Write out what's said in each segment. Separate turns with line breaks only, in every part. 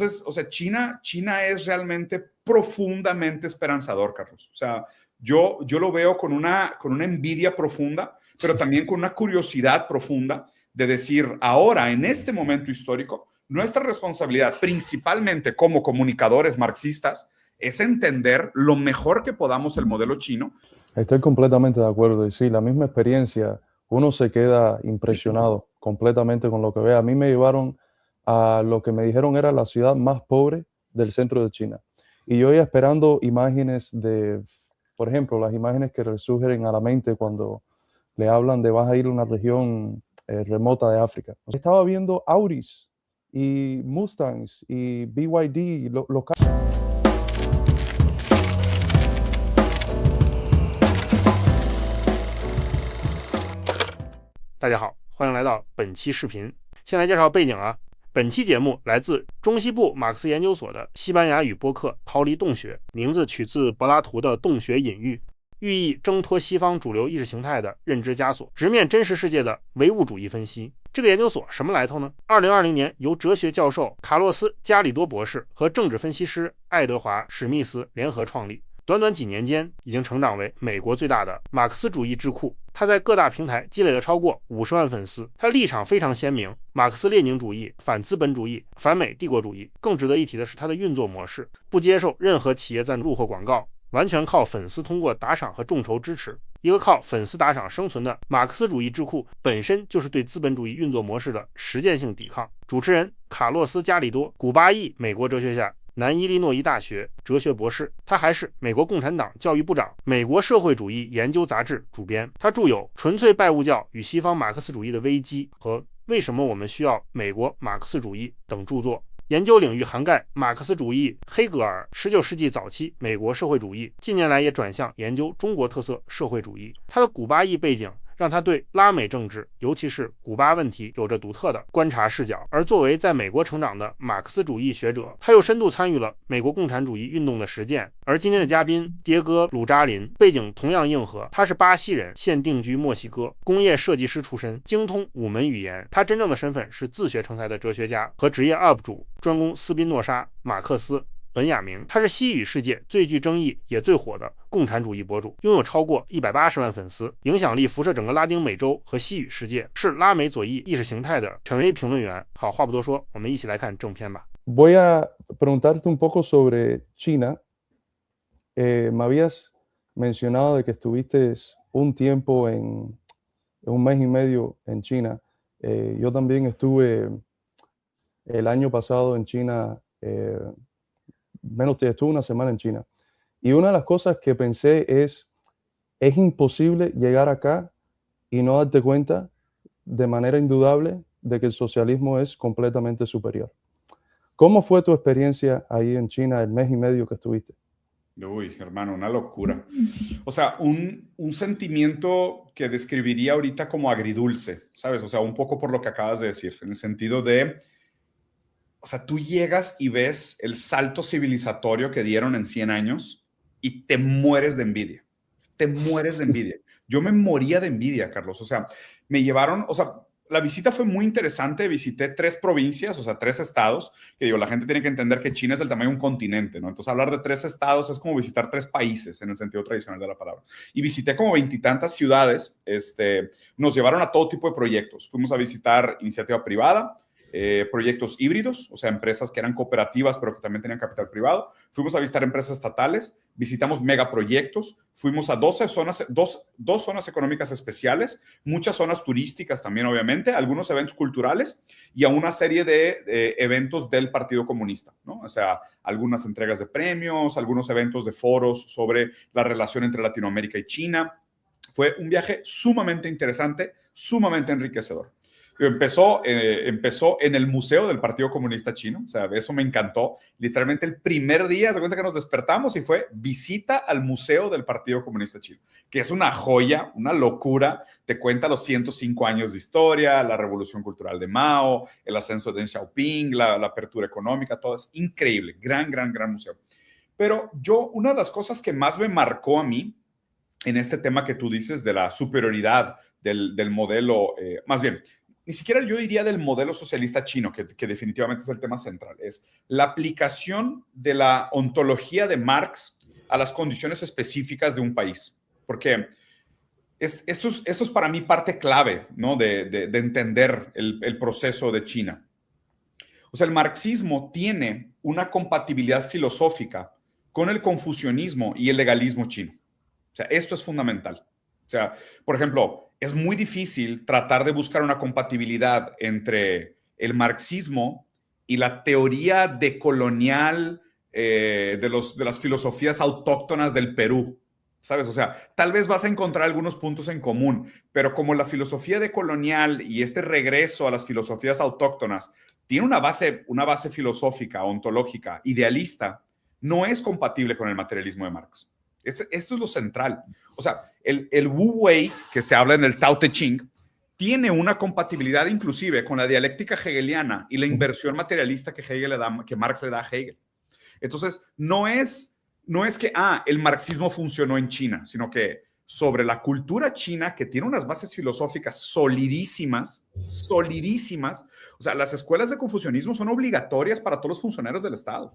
Entonces, o sea, China es realmente profundamente esperanzador, Carlos. O sea, yo lo veo con una envidia profunda, pero también con una curiosidad profunda de decir, ahora, en este momento histórico, nuestra responsabilidad, principalmente como comunicadores marxistas, es entender lo mejor que podamos el modelo chino.
Estoy completamente de acuerdo. Y sí, la misma experiencia, uno se queda impresionado completamente con lo que ve. A mí me llevaron a lo que me dijeron era la ciudad más pobre del centro de China. Y yo iba esperando imágenes de, por ejemplo, las imágenes que resurgen a la mente cuando le hablan de vas a ir a una región remota de África. Estaba viendo Audis y Mustangs y BYD, los carros.
大家好，欢迎来到本期视频。先来介绍背景啊，本期节目来自中西部马克思研究所的西班牙语播客《逃离洞穴》，名字取自柏拉图的《洞穴隐喻》，寓意挣脱西方主流意识形态的认知枷锁，直面真实世界的唯物主义分析。这个研究所什么来头呢？2020年由哲学教授卡洛斯·加里多博士和政治分析师爱德华·史密斯联合创立。短短几年间，已经成长为美国最大的马克思主义智库。他在各大平台积累了超过50万粉丝，他立场非常鲜明，马克思列宁主义、反资本主义、反美帝国主义。更值得一提的是他的运作模式，不接受任何企业赞助或广告，完全靠粉丝通过打赏和众筹支持。一个靠粉丝打赏生存的马克思主义智库，本身就是对资本主义运作模式的实践性抵抗。主持人卡洛斯·加里多，古巴裔美国哲学家，南伊利诺伊大学哲学博士，他还是美国共产党教育部长、美国社会主义研究杂志主编。他著有《纯粹拜物教与西方马克思主义的危机》和《为什么我们需要美国马克思主义》等著作，研究领域涵盖马克思主义、黑格尔、19世纪早期美国社会主义，近年来也转向研究中国特色社会主义。他的古巴裔背景让他对拉美政治，尤其是古巴问题有着独特的观察视角。而作为在美国成长的马克思主义学者，他又深度参与了美国共产主义运动的实践。而今天的嘉宾迭戈·鲁扎林背景同样硬核，他是巴西人，现定居墨西哥，工业设计师出身，精通5门语言。他真正的身份是自学成才的哲学家和职业 UP 主，专攻斯宾诺莎、马克思、本雅明。他是西语世界最具争议也最火的共产主义博主，拥有超过180万粉丝，影响力辐射整个拉丁美洲和西语世界，是拉美左翼意识形态的权威评论员。好，话不多说，我们一起来看正片吧。
Voy a preguntarte un poco sobre China. Me habías mencionado de que estuviste un tiempo un mes y medio en China. Yo también estuve el año pasado en China, estuve una semana en China. Y una de las cosas que pensé es imposible llegar acá y no darte cuenta de manera indudable de que el socialismo es completamente superior. ¿Cómo fue tu experiencia ahí en China el mes y medio que estuviste?
Uy, hermano, una locura. O sea, un sentimiento que describiría ahorita como agridulce, ¿sabes? O sea, un poco por lo que acabas de decir, en el sentido de, o sea, tú llegas y ves el salto civilizatorio que dieron en 100 años y te mueres de envidia. Te mueres de envidia. Yo me moría de envidia, Carlos. O sea, me llevaron, o sea, la visita fue muy interesante. Visité 3 provincias, o sea, 3 estados, que digo, la gente tiene que entender que China es del tamaño de un continente, ¿no? Entonces, hablar de 3 estados es como visitar 3 países en el sentido tradicional de la palabra. Y visité como 20 y tantas ciudades. Nos llevaron a todo tipo de proyectos. Fuimos a visitar iniciativa privada, proyectos híbridos, o sea, empresas que eran cooperativas, pero que también tenían capital privado. Fuimos a visitar empresas estatales, visitamos megaproyectos, fuimos a 12 zonas, dos zonas económicas especiales, muchas zonas turísticas también, obviamente, algunos eventos culturales y a una serie de eventos del Partido Comunista, ¿no? O sea, algunas entregas de premios, algunos eventos de foros sobre la relación entre Latinoamérica y China. Fue un viaje sumamente interesante, sumamente enriquecedor. Empezó en el Museo del Partido Comunista Chino, o sea, eso me encantó. Literalmente el primer día, se cuenta que nos despertamos y fue visita al Museo del Partido Comunista Chino, que es una joya, una locura. Te cuenta los 105 años de historia, la revolución cultural de Mao, el ascenso de Deng Xiaoping, la apertura económica, todo es increíble. Gran museo. Pero una de las cosas que más me marcó a mí en este tema que tú dices de la superioridad del modelo, más bien, ni siquiera yo diría del modelo socialista chino, que definitivamente es el tema central, es la aplicación de la ontología de Marx a las condiciones específicas de un país. Porque esto es para mí parte clave, ¿no? de entender el proceso de China. O sea, el marxismo tiene una compatibilidad filosófica con el confucianismo y el legalismo chino. O sea, esto es fundamental. O sea, por ejemplo, es muy difícil tratar de buscar una compatibilidad entre el marxismo y la teoría decolonial de las filosofías autóctonas del Perú, ¿sabes? O sea, tal vez vas a encontrar algunos puntos en común, pero como la filosofía decolonial y este regreso a las filosofías autóctonas tiene una base filosófica, ontológica, idealista, no es compatible con el materialismo de Marx. Esto es lo central. O sea, el Wu Wei, que se habla en el Tao Te Ching, tiene una compatibilidad inclusive con la dialéctica hegeliana y la inversión materialista que Marx le da a Hegel. Entonces, no es que el marxismo funcionó en China, sino que sobre la cultura china, que tiene unas bases filosóficas solidísimas, o sea, las escuelas de confucianismo son obligatorias para todos los funcionarios del Estado.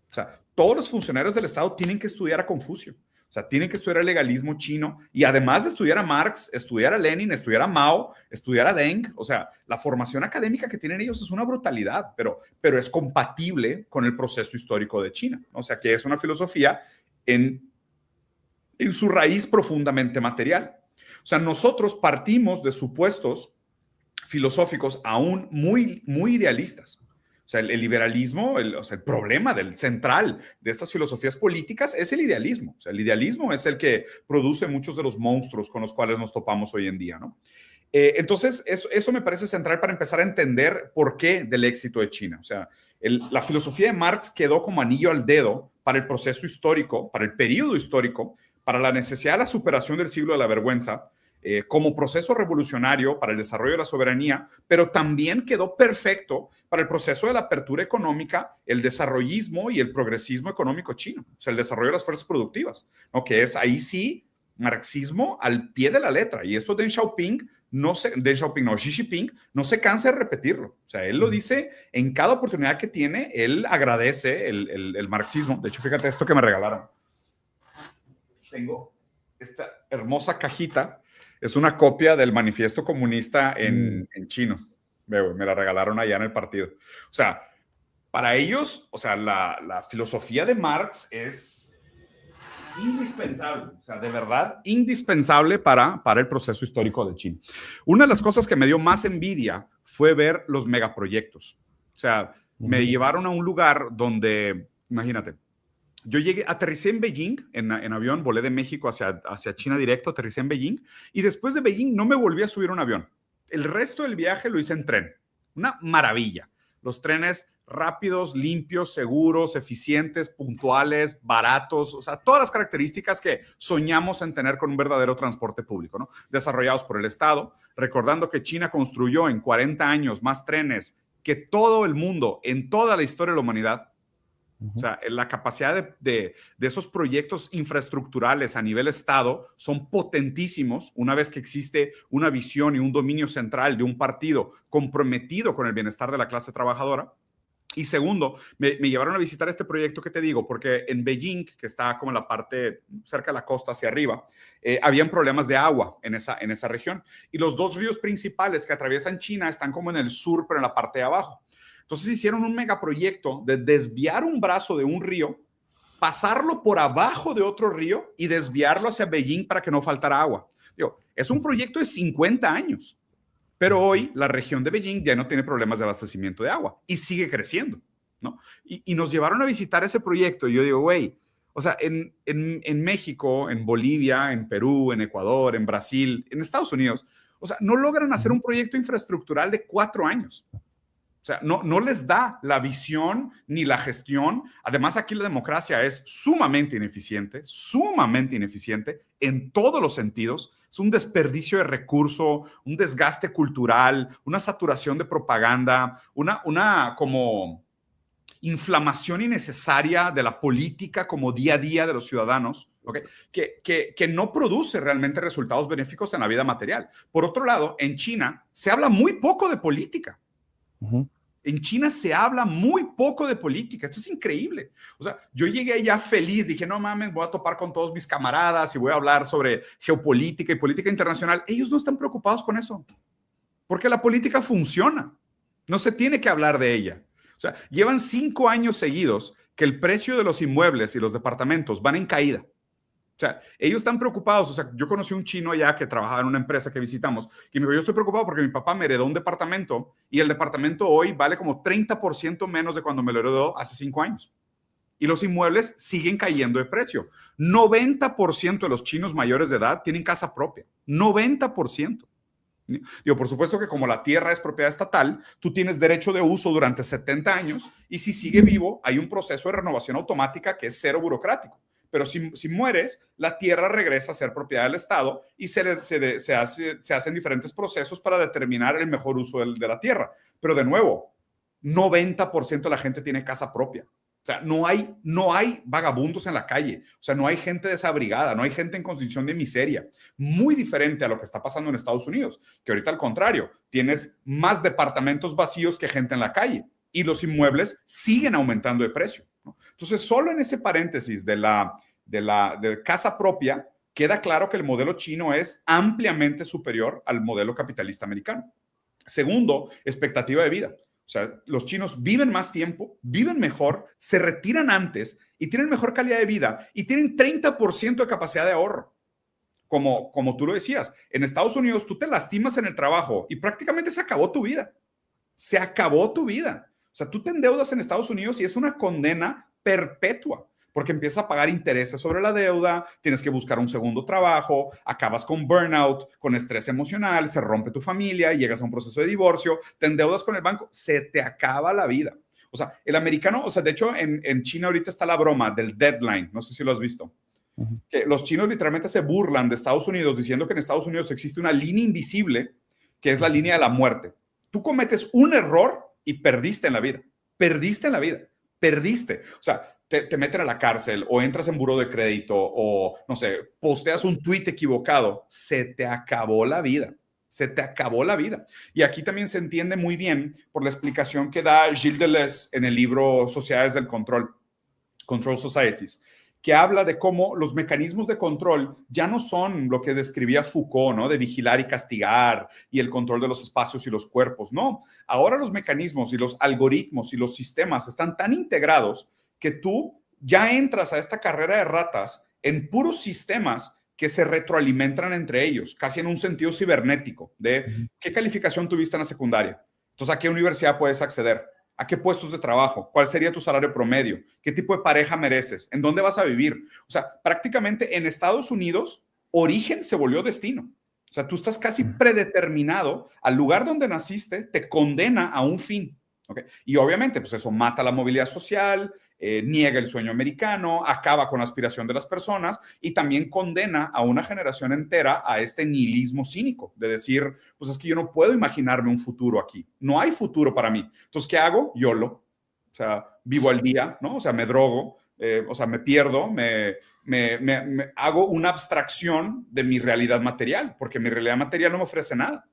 O sea, todos los funcionarios del Estado tienen que estudiar a Confucio. O sea, tienen que estudiar el legalismo chino y además de estudiar a Marx, estudiar a Lenin, estudiar a Mao, estudiar a Deng. O sea, la formación académica que tienen ellos es una brutalidad, pero es compatible con el proceso histórico de China. O sea, que es una filosofía en su raíz profundamente material. O sea, nosotros partimos de supuestos filosóficos aún muy, muy idealistas. O sea, el liberalismo, el problema central de estas filosofías políticas es el idealismo. O sea, el idealismo es el que produce muchos de los monstruos con los cuales nos topamos hoy en día, ¿no? Entonces, eso me parece central para empezar a entender por qué del éxito de China. O sea, la filosofía de Marx quedó como anillo al dedo para el proceso histórico, para el periodo histórico, para la necesidad de la superación del siglo de la vergüenza, como proceso revolucionario para el desarrollo de la soberanía, pero también quedó perfecto para el proceso de la apertura económica, el desarrollismo y el progresismo económico chino, o sea, el desarrollo de las fuerzas productivas, ¿no? Que es ahí sí marxismo al pie de la letra. Y esto Xi Jinping no se cansa de repetirlo. O sea, él lo dice en cada oportunidad que tiene, él agradece el marxismo. De hecho, fíjate esto que me regalaron. Tengo esta hermosa cajita. Es una copia del manifiesto comunista en chino. Me la regalaron allá en el partido. O sea, para ellos, o sea, la filosofía de Marx es indispensable, o sea, de verdad, indispensable para el proceso histórico de China. Una de las cosas que me dio más envidia fue ver los megaproyectos. O sea, me llevaron a un lugar donde, imagínate, yo aterricé en Beijing, en avión, volé de México hacia China directo, aterricé en Beijing, y después de Beijing no me volví a subir a un avión. El resto del viaje lo hice en tren. Una maravilla. Los trenes rápidos, limpios, seguros, eficientes, puntuales, baratos, o sea, todas las características que soñamos en tener con un verdadero transporte público, ¿no? Desarrollados por el Estado, recordando que China construyó en 40 años más trenes que todo el mundo en toda la historia de la humanidad. O sea, la capacidad de esos proyectos infraestructurales a nivel Estado son potentísimos una vez que existe una visión y un dominio central de un partido comprometido con el bienestar de la clase trabajadora. Y segundo, me llevaron a visitar este proyecto que te digo, porque en Beijing, que está como en la parte cerca de la costa hacia arriba, habían problemas de agua en esa región. Y los dos ríos principales que atraviesan China están como en el sur, pero en la parte de abajo. Entonces hicieron un megaproyecto de desviar un brazo de un río, pasarlo por abajo de otro río y desviarlo hacia Beijing para que no faltara agua. Digo, es un proyecto de 50 años, pero hoy la región de Beijing ya no tiene problemas de abastecimiento de agua y sigue creciendo, ¿no? Y nos llevaron a visitar ese proyecto y yo digo, güey, o sea, en México, en Bolivia, en Perú, en Ecuador, en Brasil, en Estados Unidos, o sea, no logran hacer un proyecto infraestructural de 4 años. O sea, no les da la visión ni la gestión. Además, aquí la democracia es sumamente ineficiente en todos los sentidos. Es un desperdicio de recurso, un desgaste cultural, una saturación de propaganda, una como inflamación innecesaria de la política como día a día de los ciudadanos, ¿ok? Que no produce realmente resultados benéficos en la vida material. Por otro lado, en China se habla muy poco de política. En China se habla muy poco de política. Esto es increíble. O sea, yo llegué allá feliz. Dije, no mames, voy a topar con todos mis camaradas y voy a hablar sobre geopolítica y política internacional. Ellos no están preocupados con eso. Porque la política funciona. No se tiene que hablar de ella. O sea, llevan 5 años seguidos que el precio de los inmuebles y los departamentos van en caída. O sea, ellos están preocupados. O sea, yo conocí un chino allá que trabajaba en una empresa que visitamos y me dijo, yo estoy preocupado porque mi papá me heredó un departamento y el departamento hoy vale como 30% menos de cuando me lo heredó hace 5 años. Y los inmuebles siguen cayendo de precio. 90% de los chinos mayores de edad tienen casa propia. 90%. Digo, por supuesto que como la tierra es propiedad estatal, tú tienes derecho de uso durante 70 años y si sigue vivo, hay un proceso de renovación automática que es cero burocrático. Pero si mueres, la tierra regresa a ser propiedad del Estado y se hacen diferentes procesos para determinar el mejor uso de la tierra. Pero de nuevo, 90% de la gente tiene casa propia. O sea, no hay vagabundos en la calle. O sea, no hay gente desabrigada, no hay gente en condición de miseria. Muy diferente a lo que está pasando en Estados Unidos, que ahorita al contrario, tienes más departamentos vacíos que gente en la calle y los inmuebles siguen aumentando de precio, ¿no? Entonces, solo en ese paréntesis de casa propia, queda claro que el modelo chino es ampliamente superior al modelo capitalista americano. Segundo, expectativa de vida. O sea, los chinos viven más tiempo, viven mejor, se retiran antes y tienen mejor calidad de vida y tienen 30% de capacidad de ahorro. Como tú lo decías, en Estados Unidos tú te lastimas en el trabajo y prácticamente se acabó tu vida. Se acabó tu vida. O sea, tú te endeudas en Estados Unidos y es una condena perpetua, porque empiezas a pagar intereses sobre la deuda, tienes que buscar un segundo trabajo, acabas con burnout, con estrés emocional, se rompe tu familia, llegas a un proceso de divorcio, te endeudas con el banco, se te acaba la vida. O sea, el americano, o sea, de hecho en China ahorita está la broma del deadline, no sé si lo has visto, que los chinos literalmente se burlan de Estados Unidos diciendo que en Estados Unidos existe una línea invisible que es la línea de la muerte. Tú cometes un error y perdiste en la vida, perdiste en la vida. Perdiste. O sea, te meten a la cárcel o entras en buró de crédito o, no sé, posteas un tuit equivocado. Se te acabó la vida. Se te acabó la vida. Y aquí también se entiende muy bien por la explicación que da Gilles Deleuze en el libro Sociedades del Control, Control Societies, que habla de cómo los mecanismos de control ya no son lo que describía Foucault, ¿no? De vigilar y castigar y el control de los espacios y los cuerpos. No, ahora los mecanismos y los algoritmos y los sistemas están tan integrados que tú ya entras a esta carrera de ratas en puros sistemas que se retroalimentan entre ellos, casi en un sentido cibernético, de qué calificación tuviste en la secundaria. Entonces, ¿a qué universidad puedes acceder? ¿A qué puestos de trabajo? ¿Cuál sería tu salario promedio? ¿Qué tipo de pareja mereces? ¿En dónde vas a vivir? O sea, prácticamente en Estados Unidos, origen se volvió destino. O sea, tú estás casi predeterminado al lugar donde naciste, te condena a un fin. ¿Okay? Y obviamente, pues eso mata la movilidad social, niega el sueño americano, acaba con la aspiración de las personas y también condena a una generación entera a este nihilismo cínico de decir, pues es que yo no puedo imaginarme un futuro aquí, no hay futuro para mí. Entonces, ¿qué hago? YOLO. O sea, vivo al día, ¿no? O sea, me drogo, o sea, me pierdo, me hago una abstracción de mi realidad material, porque mi realidad material no me ofrece nada.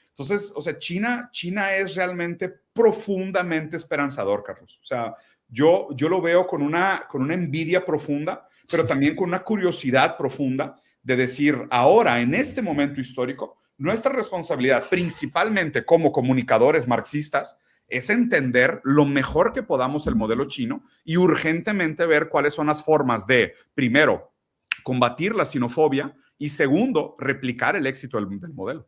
Entonces, o sea, China es realmente profundamente esperanzador, Carlos. O sea, yo lo veo con una envidia profunda, pero también con una curiosidad profunda de decir, ahora, en este momento histórico, nuestra responsabilidad, principalmente como comunicadores marxistas, es entender lo mejor que podamos el modelo chino y urgentemente ver cuáles son las formas de, primero, combatir la xenofobia y segundo, replicar el éxito del modelo.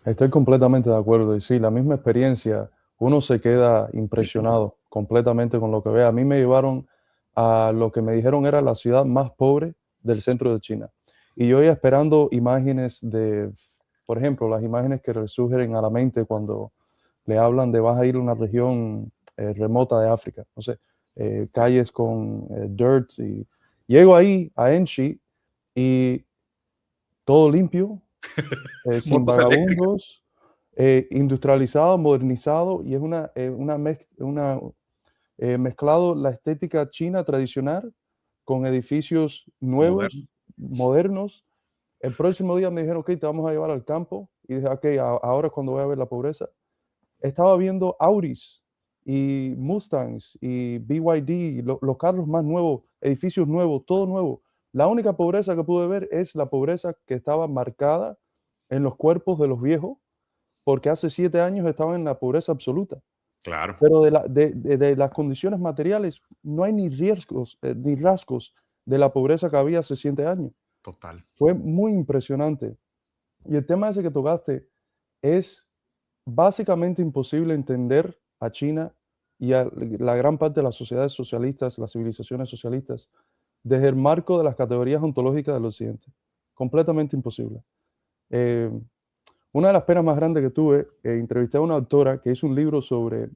Estoy completamente de acuerdo. Y sí, la misma experiencia, uno se queda impresionado completamente con lo que ve. A mí me llevaron a lo que me dijeron era la ciudad más pobre del centro de China. Y yo iba esperando imágenes de, por ejemplo, las imágenes que resurgen a la mente cuando le hablan de vas a ir a una región remota de África. No sé, calles con dirt. Y llego ahí a Enshi y todo limpio, sin vagabundos, industrializado, modernizado, y es mezclado la estética china tradicional con edificios nuevos, modernos. El próximo día me dijeron, ok, te vamos a llevar al campo. Y dije, ok, ahora es cuando voy a ver la pobreza. Estaba viendo Audis y Mustangs y BYD, los carros más nuevos, edificios nuevos, todo nuevo. La única pobreza que pude ver es la pobreza que estaba marcada en los cuerpos de los viejos, porque hace 7 años estaban en la pobreza absoluta.
Claro.
Pero de las condiciones materiales no hay ni riesgos, ni rasgos de la pobreza que había hace 7 años.
Total.
Fue muy impresionante. Y el tema ese que tocaste es básicamente imposible entender a China y a la gran parte de las sociedades socialistas, las civilizaciones socialistas, desde el marco de las categorías ontológicas del Occidente. Completamente imposible. Una de las penas más grandes que tuve, entrevisté a una autora que hizo un libro sobre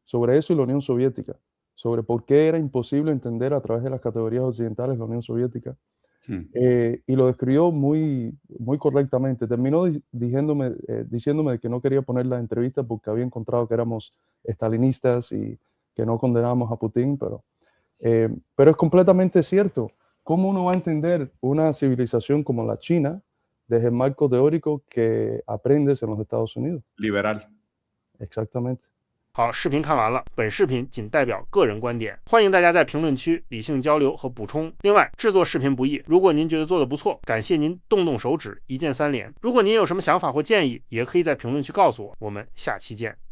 eso y la Unión Soviética, sobre por qué era imposible entender a través de las categorías occidentales la Unión Soviética. Y lo describió muy, muy correctamente. Terminó diciéndome de que no quería poner la entrevista porque había encontrado que éramos estalinistas y que no condenábamos a Putin, pero es completamente cierto. ¿Cómo uno va a entender una civilización como la China desde el marco teórico que aprendes en los Estados Unidos?
Liberal.
Exactamente.
好，视频看完了，本视频仅代表个人观点，欢迎大家在评论区理性交流和补充。另外，制作视频不易，如果您觉得做得不错，感谢您动动手指，一键3连。如果您有什么想法或建议，也可以在评论区告诉我。我们下期见。